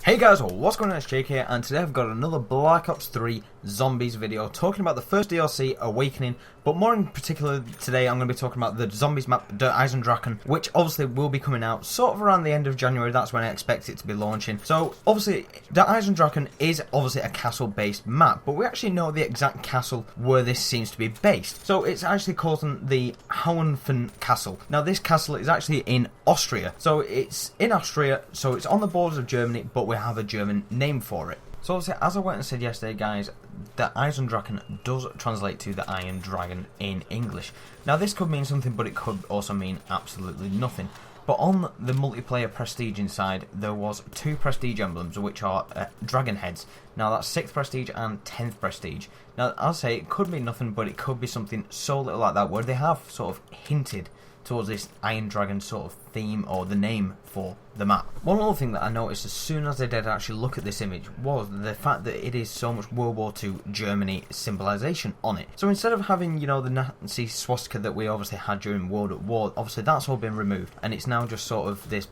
Hey guys, what's going on? It's Jake here, and today I've got another Black Ops 3 Zombies video talking about the first DLC, Awakening, but more in particular today I'm going to be talking about the Zombies map, the Eisendrache, which obviously will be coming out sort of around the end of January. That's when I expect it to be launching. So obviously the Eisendrache is obviously a castle based map, but we actually know the exact castle where this seems to be based. So it's actually called the Hohenfen Castle. Now this castle is actually in Austria, so it's in Austria, so it's on the borders of Germany, but we have a German name for it. So obviously, as I went and said yesterday, guys, the Eisendrache does translate to the Iron Dragon in English. Now this could mean something, but it could also mean absolutely nothing. But on the multiplayer prestige inside, there was 2 prestige emblems, which are dragon heads. Now that's 6th prestige and 10th prestige. Now I'll say it could mean nothing, but it could be something so little like that, where they have sort of hinted towards this Iron Dragon sort of theme or the name for the map. One other thing that I noticed as soon as I did actually look at this image was the fact that it is so much World War II Germany symbolisation on it. So instead of having, you know, the Nazi swastika that we obviously had during World at War, obviously that's all been removed, and it's now just sort of this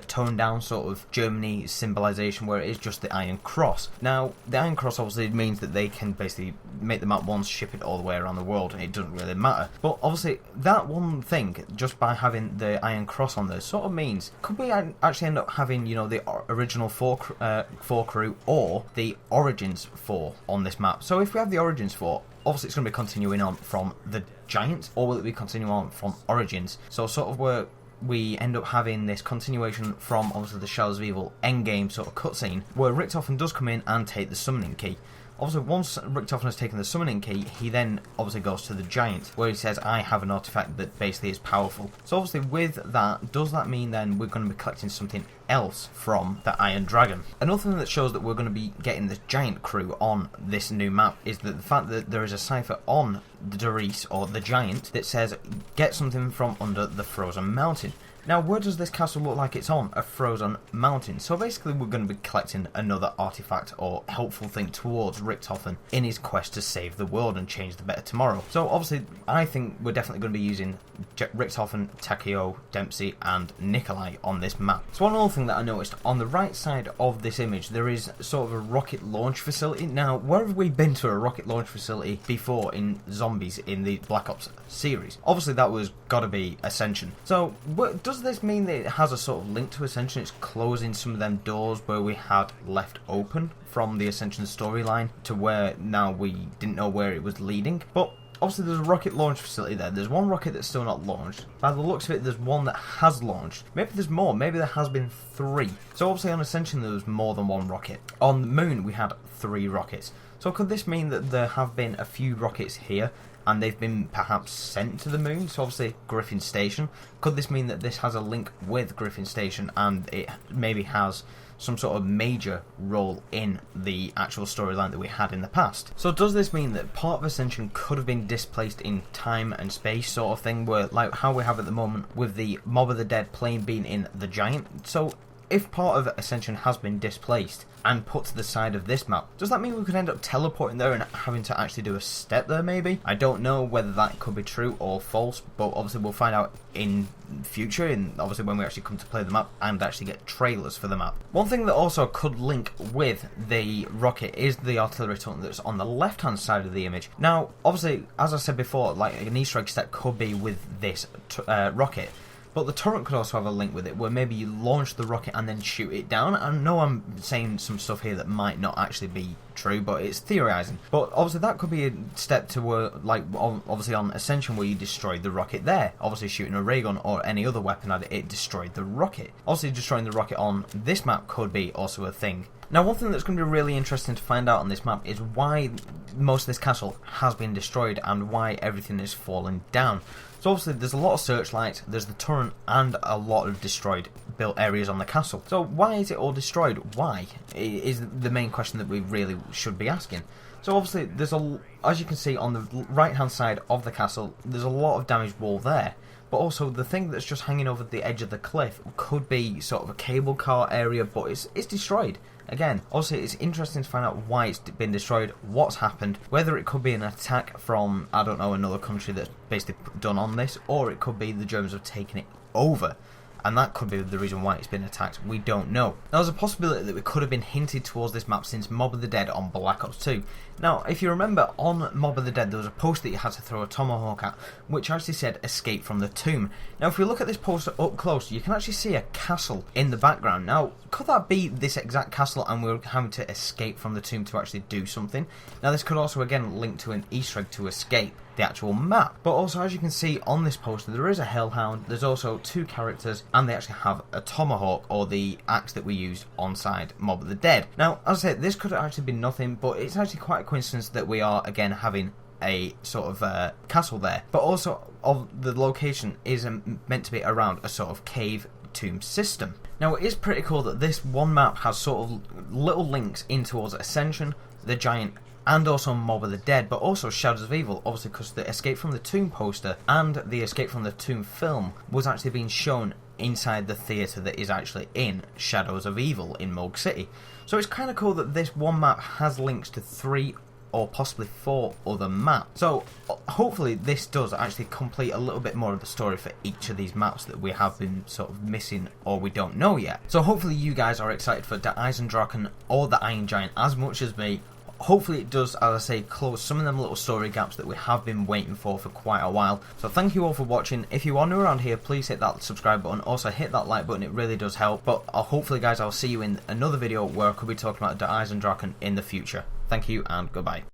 toned down sort of Germany symbolisation where it is just the Iron Cross. Now the Iron Cross obviously means that they can basically make the map once, ship it all the way around the world, and it doesn't really matter. But obviously that one thing, just by having the Iron Cross on there, sort of means, could we actually end up having, you know, the original 4 crew or the Origins 4 on this map? So if we have the Origins 4, obviously it's going to be continuing on from the Giant, or will it be continuing on from Origins? So sort of where we end up having this continuation from obviously the Shadows of Evil endgame sort of cutscene, where Richtofen does come in and take the summoning key. Obviously, once Richtofen has taken the summoning key, he then obviously goes to the Giant, where he says, I have an artifact that basically is powerful. So obviously with that, does that mean then we're going to be collecting something else from the Iron Dragon? Another thing that shows that we're going to be getting the Giant crew on this new map is that the fact that there is a cipher on the Doris, or the Giant, that says, get something from under the frozen mountain. Now, where does this castle look like it's on? A frozen mountain. So basically we're going to be collecting another artifact or helpful thing towards Richtofen in his quest to save the world and change the better tomorrow. So obviously I think we're definitely going to be using Richtofen, Takeo, Dempsey and Nikolai on this map. So one other thing that I noticed, on the right side of this image there is sort of a rocket launch facility. Now, where have we been to a rocket launch facility before in Zombies in the Black Ops series? Obviously that was got to be Ascension. So does this mean that it has a sort of link to Ascension? It's closing some of them doors where we had left open from the Ascension storyline to where now we didn't know where it was leading. But obviously there's a rocket launch facility there. There's one rocket that's still not launched. By the looks of it, there's one that has launched. Maybe there's more. Maybe there has been 3. So obviously on Ascension there was more than 1 rocket. On the moon we had 3 rockets. So could this mean that there have been a few rockets here and they've been perhaps sent to the moon? So obviously Griffin Station. Could this mean that this has a link with Griffin Station and it maybe has some sort of major role in the actual storyline that we had in the past? So does this mean that part of Ascension could have been displaced in time and space sort of thing, where like how we have at the moment with the Mob of the Dead plane being in the Giant? So if part of Ascension has been displaced and put to the side of this map, does that mean we could end up teleporting there and having to actually do a step there maybe? I don't know whether that could be true or false, but obviously we'll find out in future, and obviously when we actually come to play the map and actually get trailers for the map. One thing that also could link with the rocket is the artillery turret that's on the left hand side of the image. Now obviously, as I said before, like an Easter egg step could be with this rocket. But the turret could also have a link with it, where maybe you launch the rocket and then shoot it down. I know I'm saying some stuff here that might not actually be true, but it's theorising. But obviously that could be a step to where, like obviously on Ascension, where you destroyed the rocket there. Obviously shooting a ray gun or any other weapon at it, it destroyed the rocket. Obviously destroying the rocket on this map could be also a thing. Now one thing that's going to be really interesting to find out on this map is why most of this castle has been destroyed and why everything is falling down. So obviously there's a lot of searchlights, there's the turret and a lot of destroyed built areas on the castle. So why is it all destroyed? Why is the main question that we really should be asking. So obviously there's as you can see on the right hand side of the castle, there's a lot of damaged wall there. But also the thing that's just hanging over the edge of the cliff could be sort of a cable car area, but it's destroyed. Again, obviously it's interesting to find out why it's been destroyed, what's happened, whether it could be an attack from, I don't know, another country that's basically done on this, or it could be the Germans have taken it over and that could be the reason why it's been attacked. We don't know. Now, there's a possibility that we could have been hinted towards this map since Mob of the Dead on Black Ops 2. Now, if you remember, on Mob of the Dead there was a poster that you had to throw a tomahawk at, which actually said escape from the tomb. Now, if we look at this poster up close, you can actually see a castle in the background. Now, could that be this exact castle and we're having to escape from the tomb to actually do something? Now, this could also again link to an Easter egg to escape the actual map. But also, as you can see on this poster, there is a hellhound, there's also 2 characters, and they actually have a tomahawk, or the axe that we used on side Mob of the Dead. Now, as I said, this could actually be nothing, but it's actually quite a coincidence that we are again having a sort of castle there, but also of the location is meant to be around a sort of cave tomb system. Now, it is pretty cool that this one map has sort of little links in towards Ascension, the Giant, and also Mob of the Dead, but also Shadows of Evil, obviously because the Escape from the Tomb poster and the Escape from the Tomb film was actually being shown inside the theatre that is actually in Shadows of Evil in Moog City. So it's kind of cool that this one map has links to 3 or possibly 4 other maps. So hopefully this does actually complete a little bit more of the story for each of these maps that we have been sort of missing or we don't know yet. So hopefully you guys are excited for the Eisendrache or the Iron Giant as much as me. Hopefully it does, as I say, close some of them little story gaps that we have been waiting for quite a while. So thank you all for watching. If you are new around here, please hit that subscribe button. Also hit that like button, it really does help. But hopefully guys, I'll see you in another video where I could be talking about the Eisendrache in the future. Thank you and goodbye.